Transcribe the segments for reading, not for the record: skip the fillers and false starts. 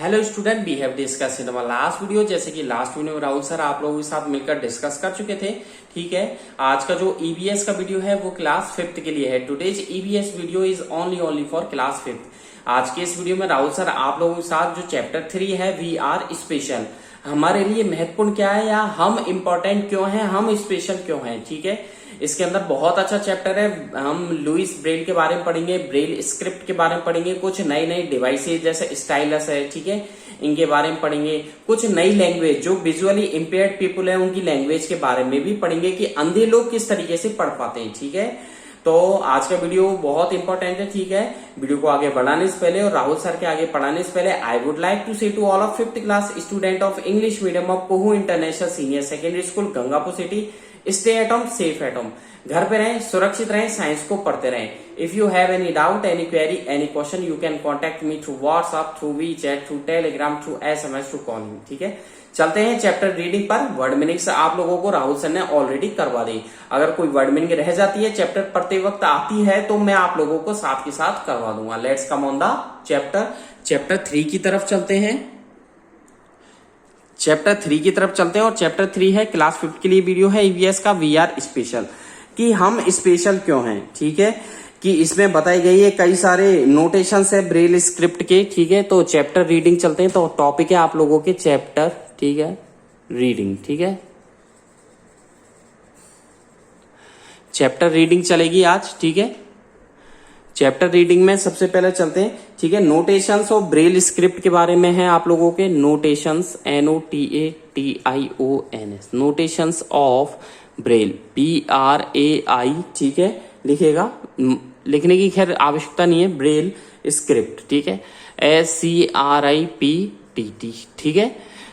Hello student, we have discuss in our last video. जैसे कि last video में Rahul sir आप लोगों के साथ मिलकर डिस्कस कर चुके थे। ठीक है, आज का जो ईवीएस का वीडियो है वो क्लास 5th के लिए है। Today's EVS video is only for class 5th। आज के इस वीडियो में राहुल सर आप लोगों के साथ जो चैप्टर 3 है वी आर स्पेशल, हमारे लिए महत्वपूर्ण क्या है या हम इम्पोर्टेंट क्यों हैं, हम स्पेशल क्यों हैं। ठीक है, इसके अंदर बहुत अच्छा चैप्टर है। हम लुइस ब्रेल के बारे में पढ़ेंगे, ब्रेल स्क्रिप्ट के बारे में पढ़ेंगे, कुछ नई नई डिवाइसेज जैसे स्टाइलस है, ठीक है, इनके बारे में पढ़ेंगे। कुछ नई लैंग्वेज जो विजुअली इम्पेयर्ड पीपुल है उनकी लैंग्वेज के बारे में भी पढ़ेंगे कि अंधे लोग किस तरीके से पढ़ पाते हैं। ठीक है, तो आज का वीडियो बहुत इंपॉर्टेंट है। ठीक है, वीडियो को आगे बढ़ाने से पहले और राहुल सर के आगे पढ़ाने से पहले I would like to say to all of 5th class student of English medium of Kohu international senior secondary school Gangapur city, stay at home, safe at home. घर पे रहें, सुरक्षित रहें, साइंस को पढ़ते रहें। If you have any doubt, any query, any question, you can contact me through WhatsApp, through WeChat, through Telegram, through SMS, through calling. ठीक है, चलते हैं चैप्टर रीडिंग पर। वर्ड मीनिंग्स आप लोगों को राहुल सर ने ऑलरेडी करवा दी। अगर कोई वर्ड मीनिंग रह जाती है, चैप्टर पढ़ते वक्त आती है, तो मैं आप लोगों को साथ के साथ करवा दूंगा। Let's come on the chapter 3 की तरफ चलते हैं। चैप्टर 3 की तरफ चलते हैं और चैप्टर 3 है क्लास 5 के लिए वीडियो है ईवीएस का वी आर स्पेशल, कि हम स्पेशल क्यों हैं। ठीक है, कि इसमें बताई गई है कई सारे नोटेशंस है ब्रेल स्क्रिप्ट के। ठीक है, तो चैप्टर रीडिंग चलते हैं। तो टॉपिक है आप लोगों के चैप्टर, ठीक है, रीडिंग। ठीक है, चैप्टर रीडिंग चलेगी आज। ठीक है, चैप्टर रीडिंग में सबसे पहले चलते हैं। ठीक है, नोटेशंस ऑफ ब्रेल स्क्रिप्ट के बारे में है आप लोगों के। Notations NOTATIONS, notations of Braille BRAI। ठीक है, लिखेगा, लिखने की खैर आवश्यकता नहीं है। ब्रेल स्क्रिप्ट, ठीक है, SCRIPTT। ठीक है,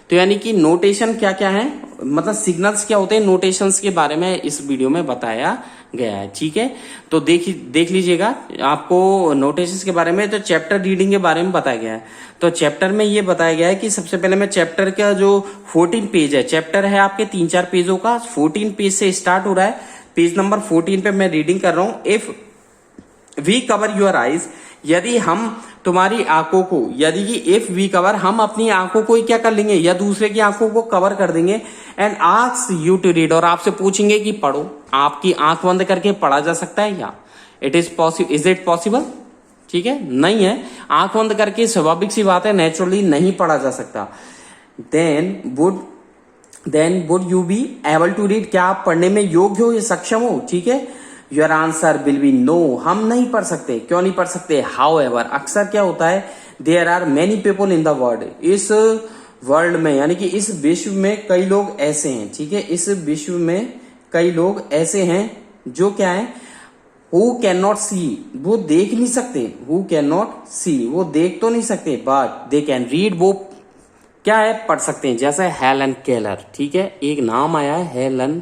तो यानी कि नोटेशन क्या क्या है, मतलब सिग्नल्स क्या होते हैं, नोटेशंस के बारे में इस वीडियो में बताया गया है। ठीक है, तो देख लीजिएगा आपको नोटेशंस के बारे में। तो चैप्टर रीडिंग के बारे में बताया गया है। तो चैप्टर में ये बताया गया है कि सबसे पहले मैं चैप्टर का जो 14 पेज है, चैप्टर है आपके 3-4 पेजों का, 14 पेज से स्टार्ट हो रहा है। पेज नंबर 14 पे मैं रीडिंग कर रहा हूं। If we cover your eyes, यदि हम तुम्हारी आंखों को, यदि कि इफ वी कवर, हम अपनी आंखों को ही क्या कर लेंगे या दूसरे की आंखों को कवर कर देंगे। And ask you to read, और आपसे पूछेंगे कि पढ़ो। आपकी आंख बंद करके पढ़ा जा सकता है या इट इज पॉसिबल? ठीक है, नहीं है। आंख बंद करके स्वाभाविक सी बात है, नेचुरली नहीं पढ़ा जा सकता। Then would you be able to read, क्या आप पढ़ने में योग्य हो या सक्षम हो? ठीक है, your answer will be no, हम नहीं पढ़ सकते। क्यों नहीं पढ़ सकते? हाउ एवर, अक्सर क्या होता है, there are many people in the world, इस वर्ल्ड में यानी कि इस विश्व में कई लोग ऐसे हैं। ठीक है, इस विश्व में कई लोग ऐसे हैं जो क्या है, हु कैन नॉट सी, वो देख नहीं सकते। हु कैन नॉट सी, वो देख तो नहीं सकते, बट दे कैन रीड, वो क्या है, पढ़ सकते हैं। जैसे हेलन केलर, ठीक है, एक नाम आया है हेलन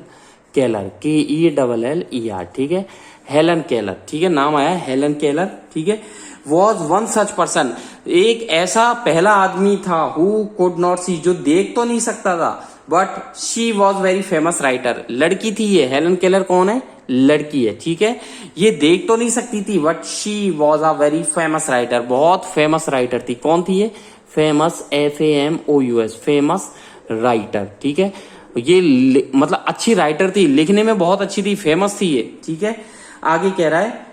केलर, KELLER। ठीक है, हेलन केलर, ठीक है, नाम आया है हेलन केलर। ठीक है, वॉज वन सच पर्सन, एक ऐसा पहला आदमी था, हु कुड नॉट सी, जो देख तो नहीं सकता था, but she was very famous writer, लड़की थी ये। हेलन केलर कौन है? लड़की है। ठीक है, ये देख तो नहीं सकती थी, but she was a very famous writer, बहुत फेमस राइटर थी। कौन थी ये? Famous, FAMOUS, famous writer. ठीक है, ये मतलब अच्छी राइटर थी, लिखने में बहुत अच्छी थी, फेमस थी ये। ठीक है, आगे कह रहा है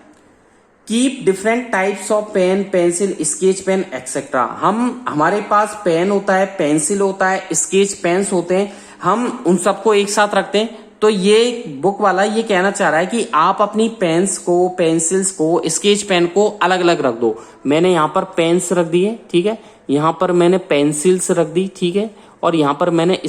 keep different types of pen, pencil, sketch pen etcetera. हमारे पास पेन होता है, पेंसिल होता है, स्केच पेन्स होते हैं, हम उन सबको एक साथ रखते हैं। तो ये बुक वाला ये कहना चाह रहा है कि आप अपनी पेन्स को, पेंसिल्स को, स्केच पेन को अलग अलग रख दो। मैंने यहाँ पर पेन्स रख दिए, ठीक है, यहाँ पर मैंने पेंसिल्स रख दी, ठीक है, और यहाँ पर मैंने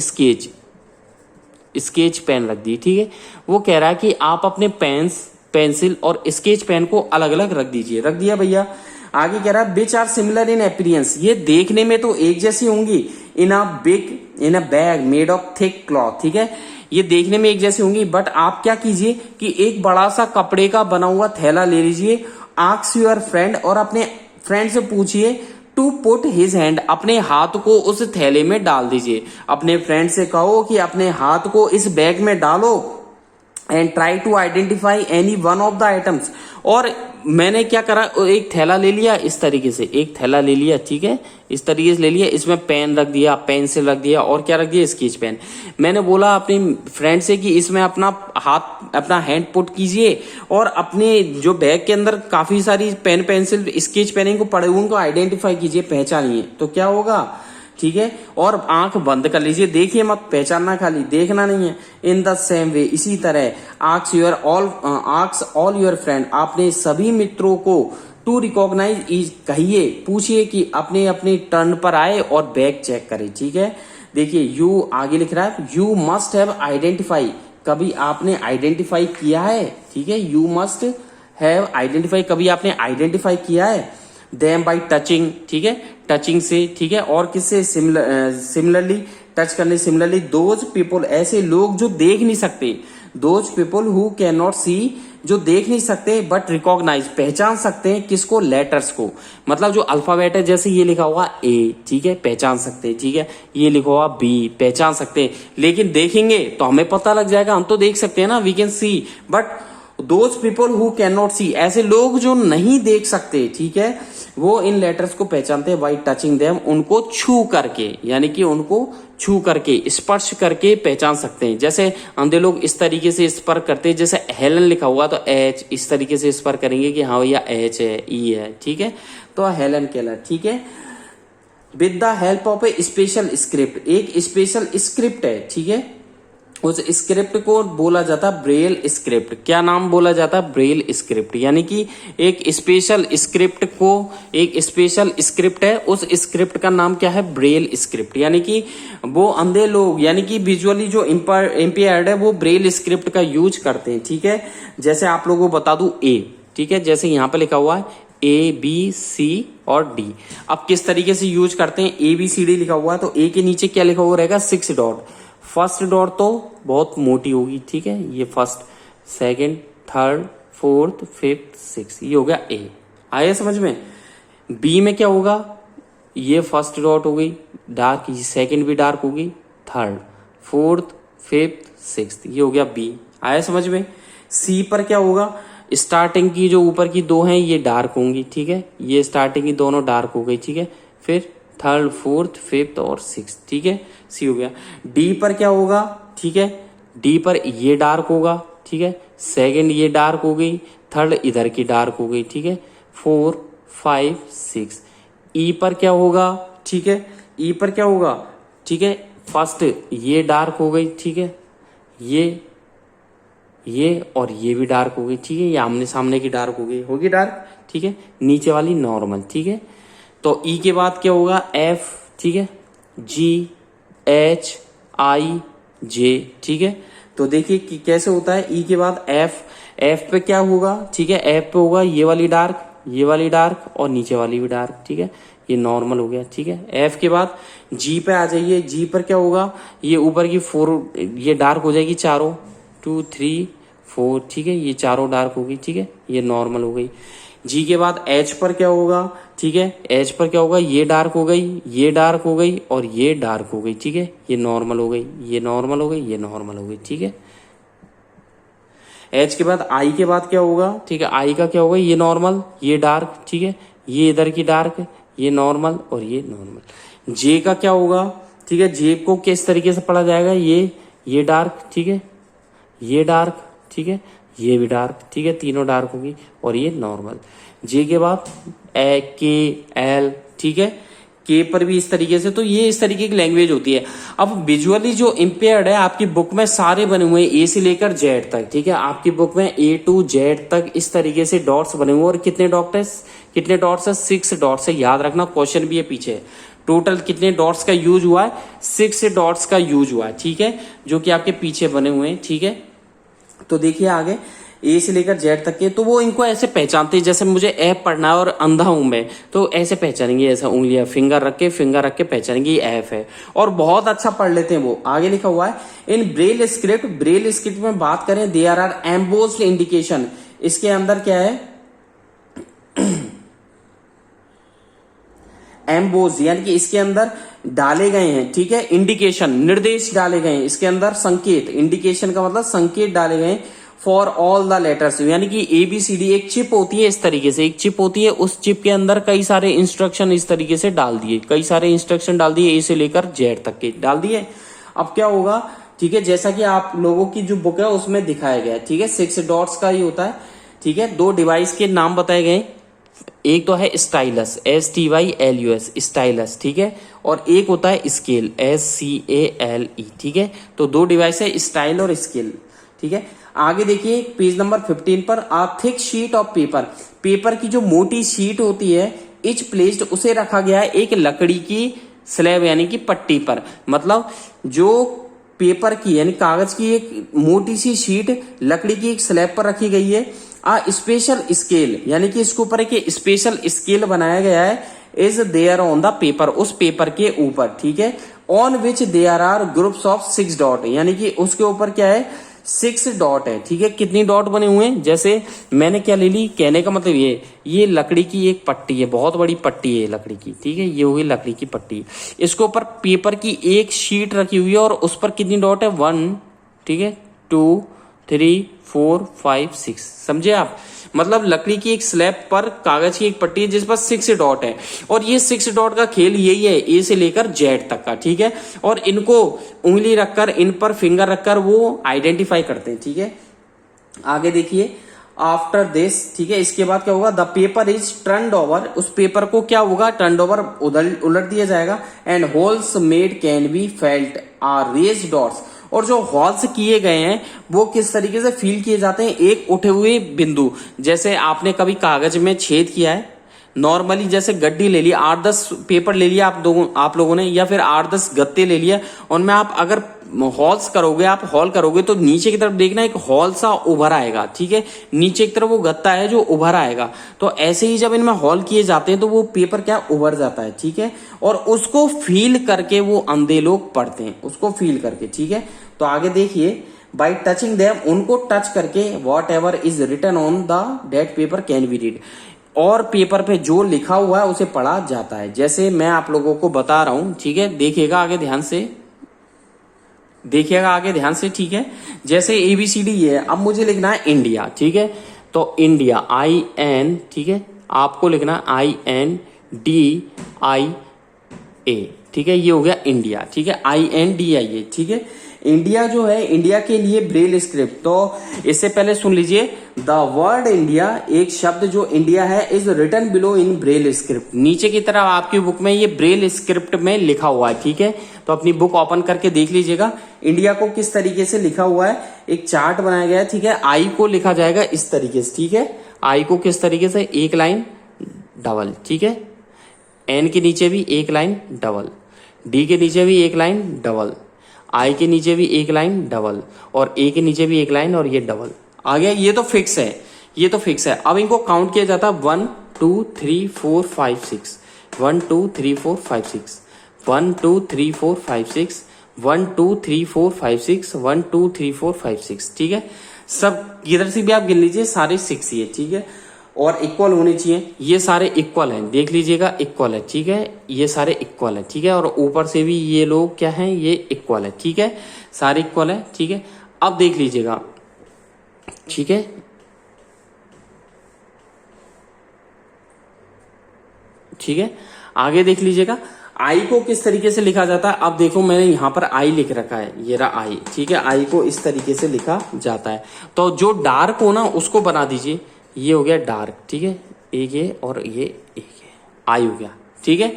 स्केच पेन रख दी। ठीक है, वो कह रहा है कि आप अपने पेन्स, पेंसिल और स्केच पेन को अलग अलग रख दीजिए। रख दिया भैया। आगे कह रहा है which are similar in appearance, ये देखने में तो एक जैसी होंगी। In a bag made of thick cloth, ठीक है, ये देखने में एक जैसी होंगी, बट आप क्या कीजिए कि एक बड़ा सा कपड़े का बना हुआ थैला ले लीजिए। आस्क योर फ्रेंड, और अपने फ्रेंड से पूछिए टू पुट हिज हैंड, अपने हाथ को उस थैले में डाल दीजिए। अपने फ्रेंड से कहो कि अपने हाथ को इस बैग में डालो। And try to identify any one of the items, और मैंने क्या करा, एक थैला ले लिया इस तरीके से, एक थैला ले लिया, ठीक है, इस तरीके से ले लिया, इसमें पेन रख दिया, पेंसिल रख दिया, और क्या रख दिया, स्केच पेन। मैंने बोला अपनी फ्रेंड से कि इसमें अपना हैंड पुट कीजिए और अपने जो बैग के अंदर काफी सारी पेन पेंसिल स्केच पेन को पड़े हुए उनको आइडेंटिफाई कीजिए, पहचानिए। तो क्या होगा, ठीक है, और आंख बंद कर लीजिए, देखिए मत, पहचानना, खाली देखना नहीं है। इन द सेम वे, इसी तरह आस्क ऑल योर फ्रेंड, आपने सभी मित्रों को टू रिकॉग्नाइज कहिए, पूछिए कि अपने अपने टर्न पर आए और बैग चेक करें, ठीक है। देखिए यू आगे लिख रहा है, यू मस्ट हैव आइडेंटिफाई, कभी आपने आइडेंटिफाई किया है, ठीक है, यू मस्ट हैव आइडेंटिफाई, कभी आपने आइडेंटिफाई किया है देम बाई टचिंग, ठीक है, टचिंग से, ठीक है, और किससे, सिमिलरली टच करने, सिमिलरली दोज पीपल, ऐसे लोग जो देख नहीं सकते, those people who can not see, जो देख नहीं सकते बट रिकॉग्नाइज, पहचान सकते हैं, किसको, लेटर्स को, मतलब जो अल्फाबेट है, जैसे ये लिखा हुआ ए, ठीक है, पहचान सकते हैं, ठीक है, ये लिखा हुआ बी, पहचान सकते हैं, लेकिन देखेंगे तो हमें पता लग जाएगा, हम तो देख सकते हैं ना, we can see, but those people who can not see, ऐसे लोग जो नहीं देख सकते, ठीक है, वो इन लेटर्स को पहचानते हैं बाई टचिंग देम, उनको छू करके, यानी कि उनको छू करके, स्पर्श करके पहचान सकते हैं। जैसे अंधे लोग इस तरीके से स्पर्श करते हैं, जैसे हेलन लिखा हुआ तो एच, इस तरीके से स्पर्श करेंगे कि हाँ भैया एच है, ई है, ठीक है, तो हेलन केलर, ठीक है। With the help of A special script, एक स्पेशल स्क्रिप्ट है, ठीक है, उस स्क्रिप्ट को बोला जाता ब्रेल स्क्रिप्ट। क्या नाम बोला जाता, ब्रेल स्क्रिप्ट, यानी कि एक स्पेशल स्क्रिप्ट को, एक स्पेशल स्क्रिप्ट है, उस स्क्रिप्ट का नाम क्या है, ब्रेल स्क्रिप्ट, यानी कि वो अंधे लोग, यानी कि विजुअली जो इम्पेयर्ड है, वो ब्रेल स्क्रिप्ट का यूज करते हैं, ठीक है। जैसे आप लोगों को बता दूं ए, ठीक है, जैसे यहां पे लिखा हुआ है ए बी सी और डी, अब किस तरीके से यूज करते हैं, ए बी सी डी लिखा हुआ है तो ए के नीचे क्या लिखा हुआ रहेगा, 6 डॉट, फर्स्ट डॉट तो बहुत मोटी होगी, ठीक है, ये first, second, third, fourth, fifth, six, ये हो गया ए, आया समझ में। बी में क्या होगा, ये फर्स्ट डॉट हो गई डार्क, ये सेकंड भी डार्क होगी, थर्ड, फोर्थ, फिफ्थ, सिक्स्थ, ये हो गया बी, आया समझ में। सी पर क्या होगा, स्टार्टिंग की जो ऊपर की दो हैं ये डार्क होंगी, ठीक है, ये स्टार्टिंग की दोनों डार्क हो गई, ठीक है, फिर थर्ड, फोर्थ, फिफ्थ और सिक्स, ठीक है, सी हो गया। डी पर क्या होगा, ठीक है, डी पर ये डार्क होगा, ठीक है, सेकंड ये डार्क हो गई, थर्ड इधर की डार्क हो गई, ठीक है, 4, 5, 6। ई पर क्या होगा, ठीक है, ई पर क्या होगा, ठीक है, फर्स्ट ये डार्क हो गई, ठीक है, ये और ये भी डार्क हो गई, ठीक है, ये आमने सामने की डार्क हो गई, होगी डार्क, ठीक है, नीचे वाली नॉर्मल, ठीक है। तो ई के बाद क्या होगा, एफ, ठीक है, जी, एच, आई, जे, ठीक है। तो देखिए कि कैसे होता है, ई के बाद एफ, एफ पे क्या होगा, ठीक है, एफ पे होगा ये वाली डार्क, ये वाली डार्क और नीचे वाली भी डार्क, ठीक है, ये नॉर्मल हो गया, ठीक है। एफ के बाद जी पे आ जाइए, जी पर क्या होगा, ये ऊपर की 4 ये डार्क हो जाएगी चारों, 2, 3, 4, ठीक है, ये चारों डार्क होगी, ठीक है, ये नॉर्मल हो गई। जी के बाद एच पर क्या होगा, ठीक है, एच पर क्या होगा, ये डार्क हो गई, ये डार्क हो गई और ये डार्क हो गई, ठीक है, ये नॉर्मल हो गई, ये नॉर्मल हो गई, ये नॉर्मल हो गई, ठीक है। एच के बाद आई के बाद क्या होगा, ठीक है, आई का क्या होगा, ये नॉर्मल, ये डार्क, ठीक है, ये इधर की डार्क, ये नॉर्मल और ये नॉर्मल। जे का क्या होगा, ठीक है, जे को किस तरीके से पढ़ा जाएगा, ये डार्क, ठीक है, ये डार्क, ठीक है, ये भी डार्क, ठीक है, तीनों डार्क होगी और ये नॉर्मल। जे के बाद ए, के, एल, ठीक है, के पर भी इस तरीके से, तो ये इस तरीके की लैंग्वेज होती है। अब विजुअली जो इम्पेयर्ड है, आपकी बुक में सारे बने हुए हैं ए से लेकर जेड तक, ठीक है, आपकी बुक में ए टू जेड तक इस तरीके से डॉट्स बने हुए, और कितने डॉट्स है, 6 डॉट्स है, याद रखना, क्वेश्चन भी है पीछे। टोटल कितने डॉट्स का यूज हुआ है, 6 डॉट्स का यूज हुआ है, ठीक है, जो कि आपके पीछे बने हुए हैं, ठीक है। तो देखिए आगे ए से लेकर जेड तक के, तो वो इनको ऐसे पहचानते हैं, जैसे मुझे एफ पढ़ना है और अंधा हूं मैं, तो ऐसे पहचानेंगे, ऐसा उंगलियां फिंगर रख के पहचानेंगे ये एफ है, और बहुत अच्छा पढ़ लेते हैं वो। आगे लिखा हुआ है इन ब्रेल स्क्रिप्ट में बात करें, देयर आर एम्बोस्ड इंडिकेशन, इसके अंदर क्या है, एम्बोज, यानी कि इसके अंदर डाले गए हैं, ठीक है, इंडिकेशन, निर्देश डाले गए हैं, इसके अंदर संकेत, इंडिकेशन का मतलब संकेत डाले गए हैं, फॉर ऑल द लेटर्स, यानी कि ABCD एक चिप होती है इस तरीके से, एक चिप होती है, उस चिप के अंदर कई सारे इंस्ट्रक्शन इस तरीके से डाल दिए, कई सारे इंस्ट्रक्शन डाल दिए, A से लेकर Z तक के डाल दिए। अब क्या होगा, ठीक है, जैसा कि आप लोगों की जो बुक है उसमें दिखाया गया है, ठीक है, 6 डॉट्स का ही होता है, ठीक है। 2 डिवाइस के नाम बताए गए, एक तो है स्टाइलस, STYLUS स्टाइलस, ठीक है, और एक होता है स्केल, SCALE, ठीक है। तो 2 डिवाइस है, स्टाइल और स्केल, ठीक है। आगे देखिए पेज नंबर 15 पर, a thick sheet of paper, paper की जो मोटी शीट होती है, इच प्लेस्ड, उसे रखा गया है एक लकड़ी की स्लैब यानी कि पट्टी पर, मतलब जो पेपर की यानी कागज की एक मोटी सी शीट लकड़ी की एक स्लैब पर रखी गई है। स्पेशल स्केल, यानी कि इसके ऊपर एक स्पेशल स्केल बनाया गया है, is there on the paper, उस पेपर के ऊपर, ठीक है। On which there are groups of 6 dot, यानी कि उसके ऊपर क्या है, 6 डॉट है, ठीक है। कितनी डॉट बने हुए हैं, जैसे मैंने क्या ले ली, कहने का मतलब ये लकड़ी की एक पट्टी है, बहुत बड़ी पट्टी है लकड़ी की, ठीक है, ये होगी लकड़ी की पट्टी, इसके ऊपर पेपर की एक शीट रखी हुई है और उस पर कितनी डॉट है, 1, ठीक है, 2, 3, 4, 5, 6, समझे आप। मतलब लकड़ी की एक स्लैब पर कागज की एक पट्टी है जिस पर 6 डॉट है, और ये 6 डॉट का खेल यही है, ए से लेकर जेड तक का, ठीक है। और इनको उंगली रखकर, इन पर फिंगर रखकर वो आइडेंटिफाई करते हैं, ठीक है। आगे देखिए, आफ्टर दिस, ठीक है, इसके बाद क्या होगा, the paper is turned over, उस पेपर को क्या होगा, टर्न्ड ओवर, उलट दिया जाएगा, and holes made can be felt or raised dots, और जो हॉल्स किए गए हैं वो किस तरीके से फील किए जाते हैं, एक उठे हुए बिंदु, जैसे आपने कभी कागज में छेद किया है, नॉर्मली जैसे गड्डी ले लिया, 8-10 पेपर ले लिया आप लोगों ने, या फिर 8-10 गत्ते ले लिया, उनमें आप अगर हॉल्स करोगे, आप हॉल करोगे तो नीचे की तरफ देखना एक हॉल सा उभर आएगा, ठीक है, नीचे की तरफ वो गत्ता है जो उभर आएगा। तो ऐसे ही जब इनमें हॉल किए जाते हैं तो वो पेपर क्या उभर जाता है, ठीक है, और उसको फील करके वो अंधे लोग पढ़ते हैं, उसको फील करके, ठीक है। तो आगे देखिए, बाई टचिंग देम, उनको टच करके, whatever is written on the date paper can be read, और पेपर पे जो लिखा हुआ है उसे पढ़ा जाता है, जैसे मैं आप लोगों को बता रहा हूं, ठीक है, देखिएगा आगे ध्यान से, देखिएगा आगे ध्यान से, ठीक है। जैसे ABCD ये है, अब मुझे लिखना है इंडिया, ठीक है, तो इंडिया IN, ठीक है, आपको लिखना INDIA, ठीक है, ये हो गया इंडिया, ठीक है, INDIA, ठीक है। इंडिया जो है, इंडिया के लिए ब्रेल स्क्रिप्ट, तो इससे पहले सुन लीजिए, द वर्ड इंडिया, एक शब्द जो इंडिया है, is written below in Braille script, नीचे की तरफ आपकी बुक में ये ब्रेल स्क्रिप्ट में लिखा हुआ है, ठीक है। तो अपनी बुक ओपन करके देख लीजिएगा इंडिया को किस तरीके से लिखा हुआ है, एक चार्ट बनाया गया है, ठीक है। आई को लिखा जाएगा इस तरीके से, ठीक है, आई को किस तरीके से, एक लाइन डबल, ठीक है, एन के नीचे भी एक लाइन डबल, डी के नीचे भी एक लाइन डबल, आई के नीचे भी एक लाइन डबल, और ए के नीचे भी एक लाइन, और ये डबल आ गया, ये तो फिक्स है, ये तो फिक्स है। अब इनको काउंट किया जाता है, 1 2 3 4 5 6, 1 2 3 4 5 6, 1 2 3 4 5 6, 1 2 3 4 5 6, 1 2 3 4 5 6, ठीक है। सब इधर से भी आप गिन लीजिए, सारे 6 ही है, ठीक है, और इक्वल होने चाहिए, ये सारे इक्वल हैं, देख लीजिएगा इक्वल है, ठीक है, ये सारे इक्वल है, ठीक है, और ऊपर से भी ये लोग क्या हैं, ये इक्वल है, ठीक है, सारे इक्वल है, ठीक है। अब देख लीजिएगा, ठीक है, ठीक है, आगे देख लीजिएगा, आई को किस तरीके से लिखा जाता है। अब देखो मैंने यहां पर आई लिख रखा है, ये रहा आई, ठीक है, आई को इस तरीके से लिखा जाता है। तो जो डार्क हो ना उसको बना दीजिए, ये हो गया डार्क, ठीक है, एक ये और ये एक है, आई हो गया, ठीक है।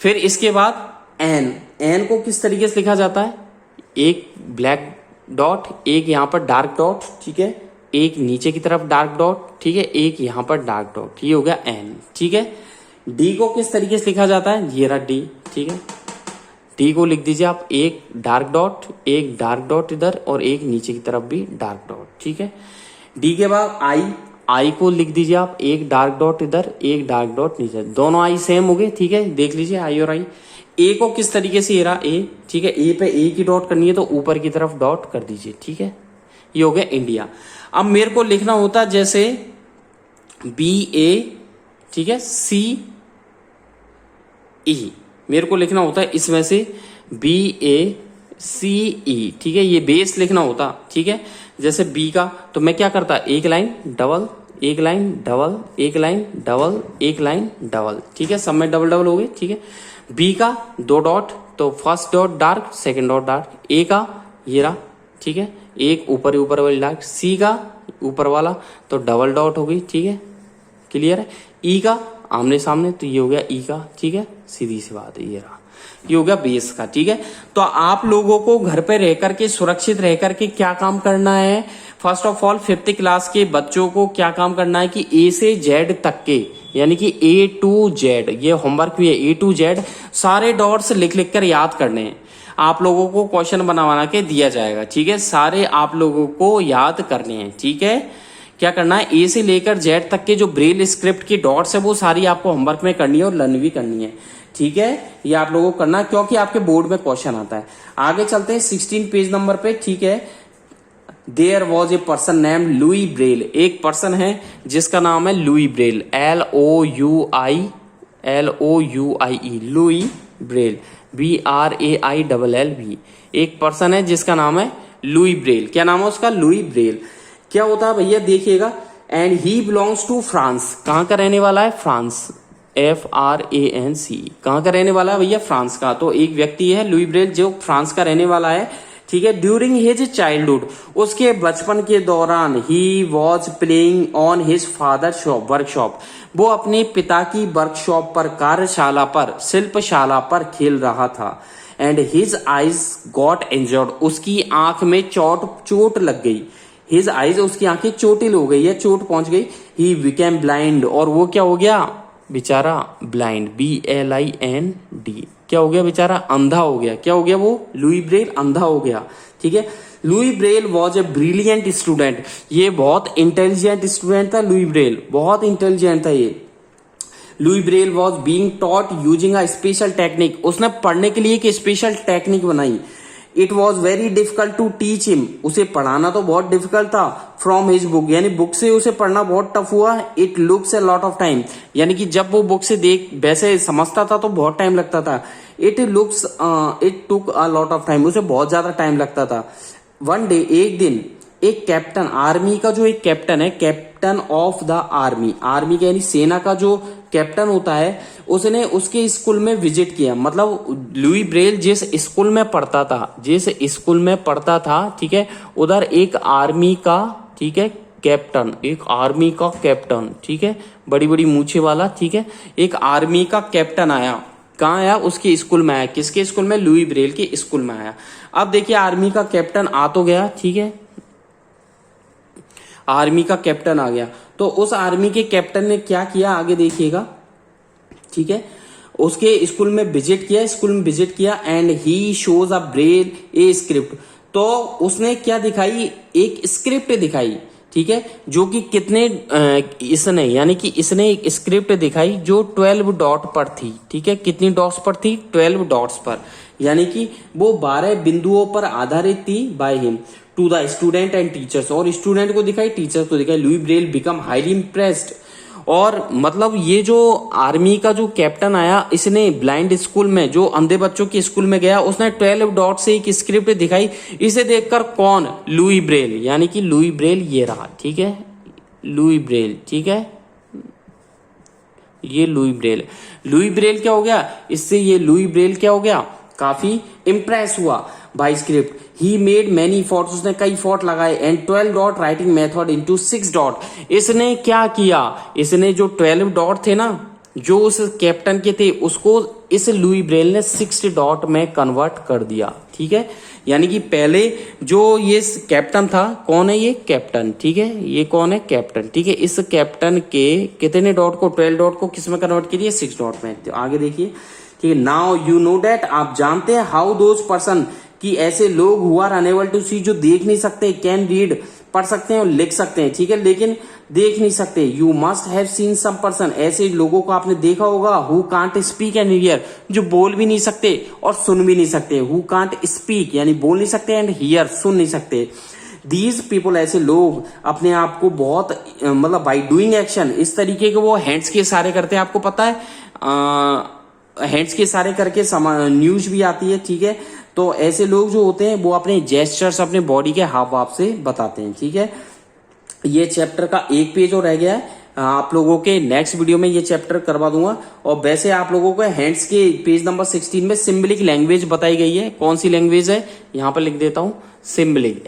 फिर इसके बाद एन, एन को किस तरीके से लिखा जाता है, एक ब्लैक डॉट, एक यहां पर डार्क डॉट, ठीक है, एक नीचे की तरफ डार्क डॉट, ठीक है, एक यहां पर डार्क डॉट, ये हो गया एन, ठीक है। डी को किस तरीके से लिखा जाता है, ये रहा डी, ठीक है, डी को लिख दीजिए आप, एक डार्क डॉट, एक डार्क डॉट इधर, और एक नीचे की तरफ भी डार्क डॉट, ठीक है। डी के बाद आई, आई को लिख दीजिए आप, एक डार्क डॉट इधर, एक डार्क डॉट नीचे, दोनों आई सेम हो गए, ठीक है, देख लीजिए आई और आई। ए को किस तरीके से, ये रहा ए, ठीक है, ए पे ए की डॉट करनी है तो ऊपर की तरफ डॉट कर दीजिए, ठीक है, ये हो गया इंडिया। अब मेरे को लिखना होता है जैसे BA, ठीक है, CE, मेरे को लिखना होता है इसमें से BA CE, ठीक है, ये बेस लिखना होता, ठीक है। जैसे बी का तो मैं क्या करता, एक लाइन डबल, एक लाइन डबल, एक लाइन डबल, एक लाइन डबल, ठीक है, सब में डबल डबल हो गए, ठीक है। बी का 2 डॉट, तो first dot dark, second dot dark. A का ये रहा, ठीक है, एक ऊपर ऊपर वाली डार्क। सी का ऊपर वाला तो डबल डॉट हो गई, ठीक है, क्लियर है। ई का आमने सामने, तो ये हो गया ई का, ठीक है, सीधी सी बात है, ये रहा, ये हो गया बेस का, ठीक है। तो आप लोगों को घर पे रह करके, सुरक्षित रह करके क्या काम करना है, first of all 5th class के बच्चों को क्या काम करना है कि ए से जेड तक के, यानी कि A to Z, ये होमवर्क भी है, A to Z सारे डॉट्स लिख लिख कर याद करने हैं। आप लोगों को क्वेश्चन बना के दिया जाएगा, ठीक है, सारे आप लोगों को याद करने हैं, ठीक है। क्या करना है, ए से लेकर जेड तक के जो ब्रेल स्क्रिप्ट की डॉट्स है वो सारी आपको होमवर्क में करनी है और लर्न भी करनी है, ठीक है। ये आप लोगों को करना है क्योंकि आपके बोर्ड में क्वेश्चन आता है। आगे चलते हैं 16 पेज नंबर पे, ठीक है। There was a person name Louis Braille, एक पर्सन है जिसका नाम है Louis Braille, LOUIE, Louis Braille, BRAILLB। एक पर्सन है जिसका नाम है लुई ब्रेल। क्या नाम है उसका, लुई ब्रेल। क्या होता है भैया, देखिएगा, and he belongs to France, कहां का रहने वाला है, फ्रांस, FRANC, कहां का रहने वाला है भैया, फ्रांस का। तो एक व्यक्ति है लुई ब्रेल जो फ्रांस का रहने वाला है, ठीक है। ड्यूरिंग हिज चाइल्डहुड, उसके बचपन के दौरान, he was playing on his father shop workshop, वो अपने पिता की वर्कशॉप पर, कार्यशाला पर, शिल्पशाला पर खेल रहा था। And his eyes got injured, उसकी आंख में चोट लग गई। हिज आईज, उसकी आंखें चोटिल हो गई है, चोट पहुंच गई। ही बिकेम ब्लाइंड, और वो क्या हो गया बेचारा, ब्लाइंड, BLIND, क्या हो गया बेचारा, अंधा हो गया। क्या हो गया वो, लुई ब्रेल अंधा हो गया, ठीक है। Louis Braille was a brilliant student, ये बहुत इंटेलिजेंट स्टूडेंट था, लुई ब्रेल बहुत इंटेलिजेंट था ये। Louis Braille was being taught using a special technique, उसने पढ़ने के लिए एक स्पेशल टेक्निक बनाई। It was very difficult to teach him, उसे पढ़ाना तो बहुत डिफिकल्ट था। फ्रॉम हिज बुक, यानी बुक से उसे पढ़ना बहुत टफ हुआ। It looks a lot of time, यानी कि जब वो बुक से देख वैसे समझता था तो बहुत टाइम लगता था। It took a lot of time, उसे बहुत ज्यादा टाइम लगता था। वन डे, एक दिन, एक कैप्टन, आर्मी का जो एक कैप्टन है, captain of the army, army का यानी सेना का जो कैप्टन होता है, उसने उसके स्कूल में विजिट किया। मतलब लुई ब्रेल जिस स्कूल में पढ़ता था, ठीक है, उधर एक आर्मी का, ठीक है, कैप्टन, एक आर्मी का कैप्टन, ठीक है, बड़ी बड़ी मूछे वाला, ठीक है, एक आर्मी का कैप्टन आया। कहाँ आया, उसके स्कूल में आया। किसके स्कूल में, लुई ब्रेल के स्कूल में आया। अब देखिए आर्मी का कैप्टन आ तो गया, ठीक है, आर्मी का कैप्टन आ गया। तो उस आर्मी के कैप्टन ने क्या किया, आगे देखिएगा, ठीक है। उसके स्कूल में विजिट किया, and he shows a Braille A script, तो उसने क्या दिखाई, एक स्क्रिप्ट दिखाई, ठीक है, जो कि इसने एक स्क्रिप्ट दिखाई जो 12 डॉट पर थी, ठीक है। कितनी डॉट्स पर थी, 12 डॉट्स पर, यानी कि वो 12 बिंदुओं पर आधारित थी। By him to the student and teachers, और स्टूडेंट को दिखाई, टीचर्स को दिखाई। Louis Braille become highly impressed, और मतलब ये जो आर्मी का जो कैप्टन आया, इसने ब्लाइंड स्कूल में, जो अंधे बच्चों के स्कूल में गया, उसने 12 डॉट से एक स्क्रिप्ट दिखाई। इसे देखकर कौन, लुई ब्रेल, यानी कि लुई ब्रेल ये रहा, ठीक है, लुई ब्रेल, ठीक है, ये लुई ब्रेल क्या हो गया, इससे ये लुई ब्रेल क्या हो गया, काफी इंप्रेस हुआ by script. He made many forts, उसने कई फॉर्ट लगाए। And 12 dot writing method into 6 dot, इसने क्या किया, इसने जो 12 डॉट थे ना, जो उस कैप्टन के थे, उसको इस लुई ब्रेल ने 6 डॉट में कन्वर्ट कर दिया, ठीक है। यानी कि पहले जो ये कैप्टन था, कौन है ये कैप्टन, ठीक है, ये कौन है कैप्टन, ठीक है। इस कैप्टन के कितने डॉट को, 12 डॉट को किस में कन्वर्ट किया, 6 डॉट में। तो आगे देखिए, ठीक है। नाउ यू नो दैट, आप जानते हैं, हाउ दोज पर्सन, कि ऐसे लोग हु आर अनेबल टू सी, जो देख नहीं सकते, कैन रीड, पढ़ सकते हैं और लिख सकते हैं, ठीक है, लेकिन देख नहीं सकते। You must have seen some person, ऐसे लोगों को आपने देखा होगा, who can't speak and hear, जो बोल भी नहीं सकते और सुन भी नहीं सकते। हु कांट स्पीक यानी बोल नहीं सकते, एंड हियर सुन नहीं सकते। दीज पीपल, ऐसे लोग अपने आप को बहुत, मतलब बाई डूइंग एक्शन, इस तरीके के वो हैंड्स के इशारे करते हैं। आपको पता है हैंड्स के इशारे करके न्यूज भी आती है, ठीक है। तो ऐसे लोग जो होते हैं वो अपने जेस्चर्स, अपने बॉडी के हाव भाव से बताते हैं, ठीक है। ये चैप्टर का एक पेज और रह गया है, आप लोगों के नेक्स्ट वीडियो में ये चैप्टर करवा दूंगा। और वैसे आप लोगों को हैंड्स के पेज नंबर 16 में सिंबलिक लैंग्वेज बताई गई है। कौन सी लैंग्वेज है, यहाँ पर लिख देता हूं, सिंबलिक,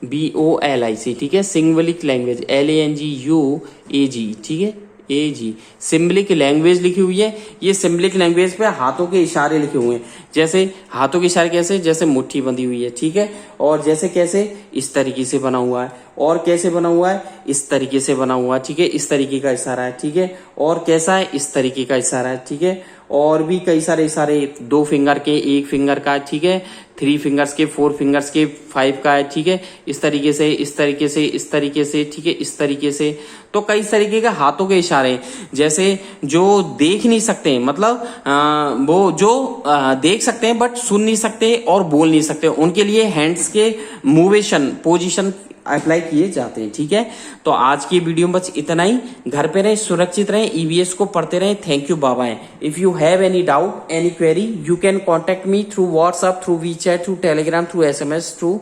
SYMBOLIC, ठीक है। सिंबलिक लैंग्वेज, LANGUAG, ठीक है, AG, सिंबलिक लैंग्वेज लिखी हुई है। ये सिंबलिक लैंग्वेज पे हाथों के इशारे लिखे हुए हैं। जैसे हाथों के इशारे कैसे, जैसे मुट्ठी बंधी हुई है, ठीक है। और जैसे कैसे, इस तरीके से बना हुआ है। और कैसे बना हुआ है, इस तरीके से बना हुआ है, ठीक है। इस तरीके का इशारा है, ठीक है। और कैसा है, इस तरीके का इशारा है, ठीक है। और भी कई सारे इशारे, 2 फिंगर के, 1 फिंगर का, ठीक है, 3 फिंगर्स के, 4 फिंगर्स के, 5 का है, ठीक है। इस तरीके से, इस तरीके से, इस तरीके से, ठीक है, इस तरीके से। तो कई तरीके के हाथों के इशारे, जैसे जो देख नहीं सकते, मतलब वो जो देख सकते हैं बट सुन नहीं सकते और बोल नहीं सकते, उनके लिए हैंड्स के मूवेशन, पोजीशन अप्लाई किए जाते हैं, ठीक है। तो आज की वीडियो में बस इतना ही। घर पे रहें, सुरक्षित रहें, EVS को पढ़ते रहें। Thank you, bye bye. If you have any doubt, any query, you can contact me through WhatsApp, through WeChat, through Telegram, through SMS, through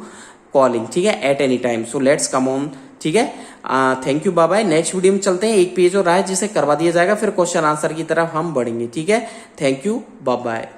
calling, ठीक है, at any time. So let's come on, ठीक है। Thank you, bye bye. Next video में चलते हैं, एक page और रहा है जिसे करवा दिया जाएगा, फिर क्वेश्चन आंसर की तरफ हम बढ़ेंगे, ठीक है। Thank you, bye bye.